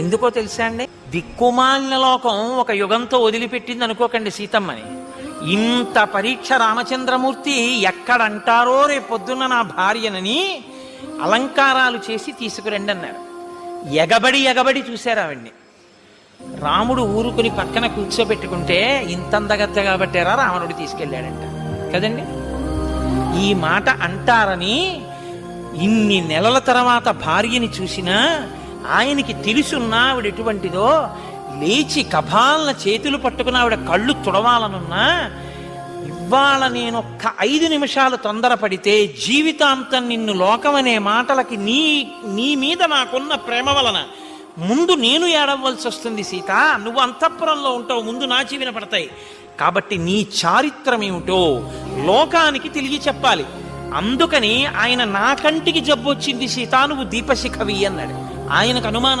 ఎందుకో తెలుసా అండి, దిక్కుమాలిన లోకం ఒక యుగంతో వదిలిపెట్టింది అనుకోకండి సీతమ్మని. ఇంత పరీక్ష రామచంద్రమూర్తి ఎక్కడంటారో రేపొద్దున్న నా భార్యనని అలంకారాలు చేసి తీసుకురండి అన్నారు. ఎగబడి చూశారు ఆవిడ్ని. రాముడు ఊరుకుని పక్కన కూర్చోబెట్టుకుంటే ఇంత అందగత్తెగా పట్టారా రావణుడు తీసుకెళ్ళాడంట కదండి. ఈ మాట అంటారని ఇన్ని నెలల తర్వాత భార్యని చూసినా ఆయనకి తెలుసున్నా ఆవిడ ఎటువంటిదో, లేచి కభాలన చేతులు పట్టుకుని ఆవిడ కళ్ళు తుడవాలనున్నా, ఇవాళ నేనొక్క 5 నిమిషాలు తొందరపడితే జీవితాంతం నిన్ను లోకమనే మాటలకి నీ మీద నాకున్న ప్రేమ వలన ముందు నేను ఏడవలసి వస్తుంది సీత. నువ్వు అంతఃపురంలో ఉంటావు, ముందు నా చెవిన పడతాయి. కాబట్టి నీ చారిత్రం ఏమిటో లోకానికి తెలియ చెప్పాలి. అందుకని ఆయన నా కంటికి జబ్బు వచ్చింది సీత, నువ్వు దీపశిఖవి అన్నాడు. ఆయనకు అనుమానం